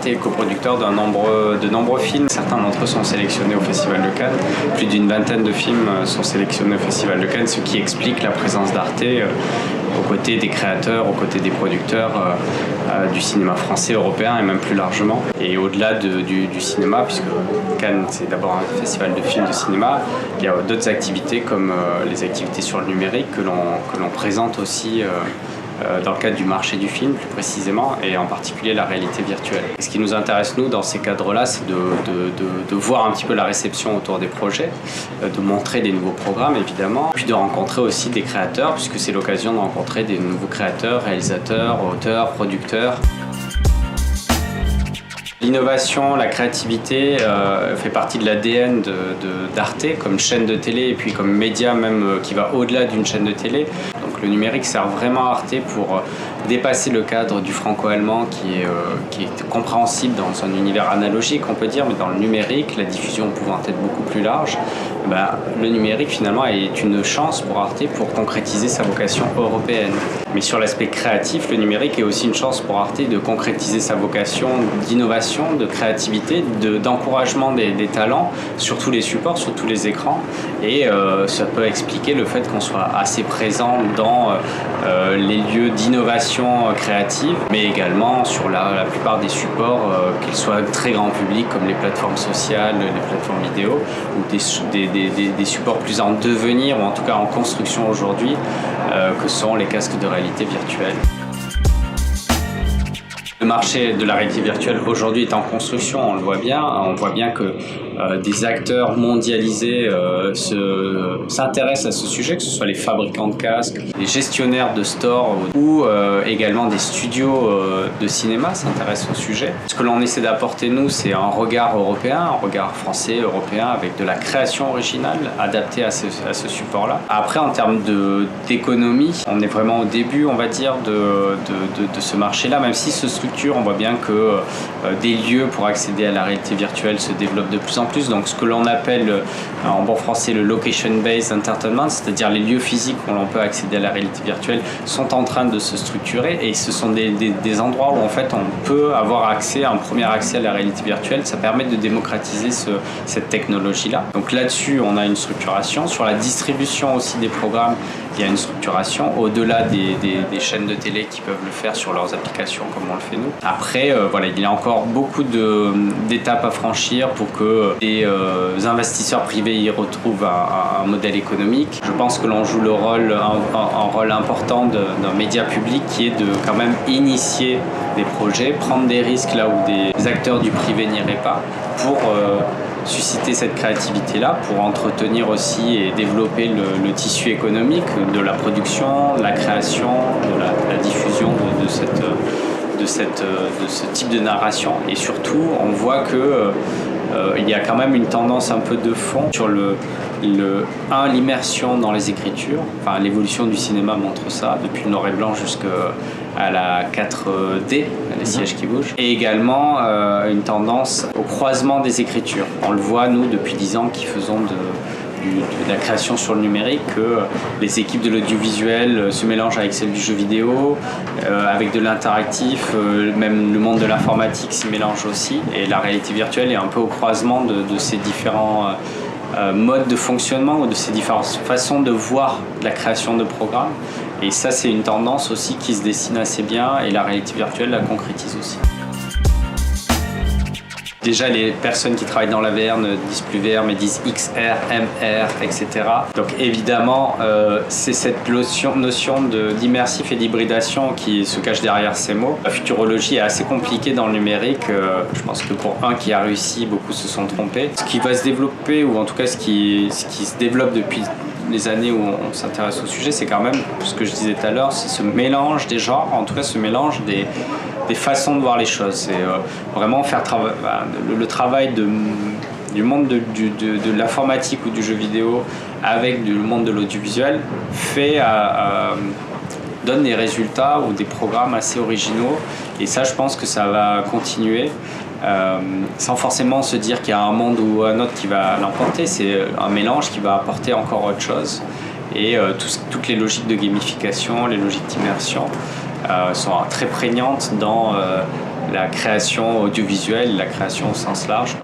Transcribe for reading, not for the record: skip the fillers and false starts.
Arte est coproducteur de nombreux films. Certains d'entre eux sont sélectionnés au Festival de Cannes. Plus d'une vingtaine de films sont sélectionnés au Festival de Cannes, ce qui explique la présence d'Arte aux côtés des créateurs, aux côtés des producteurs du cinéma français, européen et même plus largement. Et au-delà du cinéma, puisque Cannes c'est d'abord un festival de films de cinéma, il y a d'autres activités comme les activités sur le numérique que l'on présente aussi dans le cadre du marché du film plus précisément, et en particulier la réalité virtuelle. Et ce qui nous intéresse nous dans ces cadres-là, c'est de voir un petit peu la réception autour des projets, de montrer des nouveaux programmes évidemment, puis de rencontrer aussi des créateurs, puisque c'est l'occasion de rencontrer des nouveaux créateurs, réalisateurs, auteurs, producteurs. L'innovation, la créativité fait partie de l'ADN d'Arte comme chaîne de télé et puis comme média même qui va au-delà d'une chaîne de télé. Donc le numérique sert vraiment à Arte pour dépasser le cadre du franco-allemand qui est compréhensible dans un univers analogique on peut dire, mais dans le numérique, la diffusion pouvant être beaucoup plus large, le numérique finalement est une chance pour Arte pour concrétiser sa vocation européenne. Mais sur l'aspect créatif, le numérique est aussi une chance pour Arte de concrétiser sa vocation d'innovation, de créativité, d'encouragement des talents sur tous les supports, sur tous les écrans. Et ça peut expliquer le fait qu'on soit assez présent dans les lieux d'innovation créative, mais également sur la plupart des supports, qu'ils soient très grand public comme les plateformes sociales, les plateformes vidéo, ou des supports plus en devenir, ou en tout cas en construction aujourd'hui, que sont les casques de réalité virtuelle. Le marché de la réalité virtuelle aujourd'hui est en construction, on le voit bien. On voit bien que des acteurs mondialisés s'intéressent à ce sujet, que ce soit les fabricants de casques, les gestionnaires de stores ou également des studios de cinéma s'intéressent au sujet. Ce que l'on essaie d'apporter nous, c'est un regard européen, un regard français, européen, avec de la création originale adaptée à ce support-là. Après, en termes d'économie, on est vraiment au début, on va dire, de ce marché-là, même si ce structure, on voit bien que des lieux pour accéder à la réalité virtuelle se développent de plus en plus. Donc ce que l'on appelle en bon français le location-based entertainment, c'est-à-dire les lieux physiques où l'on peut accéder à la réalité virtuelle, sont en train de se structurer, et ce sont des endroits où en fait on peut avoir accès, un premier accès à la réalité virtuelle. Ça permet de démocratiser cette technologie-là. Donc là-dessus, on a une structuration. Sur la distribution aussi des programmes, il y a une structuration au-delà des chaînes de télé qui peuvent le faire sur leurs applications comme on le fait nous. Après, voilà, il y a encore beaucoup d'étapes à franchir pour que les investisseurs privés y retrouvent un modèle économique. Je pense que l'on joue un rôle important d'un média public qui est de quand même initier des projets, prendre des risques là où des acteurs du privé n'iraient pas, pour susciter cette créativité-là, pour entretenir aussi et développer le tissu économique de la production, de la création, de la diffusion de ce type de narration. Et surtout, on voit que il y a quand même une tendance un peu de fond sur l'immersion dans les écritures. Enfin, l'évolution du cinéma montre ça, depuis le noir et blanc jusqu'à la 4D, les sièges qui bougent. Et également une tendance au croisement des écritures. On le voit, nous, depuis 10 ans, qui faisons de la création sur le numérique, que les équipes de l'audiovisuel se mélangent avec celles du jeu vidéo, avec de l'interactif, même le monde de l'informatique s'y mélange aussi, et la réalité virtuelle est un peu au croisement de ces différents modes de fonctionnement, ou de ces différentes façons de voir la création de programmes. Et ça, c'est une tendance aussi qui se dessine assez bien, et la réalité virtuelle la concrétise aussi. Déjà, les personnes qui travaillent dans la VR ne disent plus VR, mais disent XR, MR, etc. Donc évidemment, c'est cette notion d'immersif et d'hybridation qui se cache derrière ces mots. La futurologie est assez compliquée dans le numérique. Je pense que pour un qui a réussi, beaucoup se sont trompés. Ce qui va se développer, ou en tout cas ce qui se développe depuis les années où on s'intéresse au sujet, c'est quand même ce que je disais tout à l'heure, c'est ce mélange des genres, en tout cas ce mélange des façons de voir les choses. C'est vraiment faire le travail du monde de l'informatique ou du jeu vidéo avec le monde de l'audiovisuel donne des résultats ou des programmes assez originaux, et ça, je pense que ça va continuer. Sans forcément se dire qu'il y a un monde ou un autre qui va l'emporter. C'est un mélange qui va apporter encore autre chose, et toutes les logiques de gamification, les logiques d'immersion sont très prégnantes dans la création audiovisuelle, la création au sens large.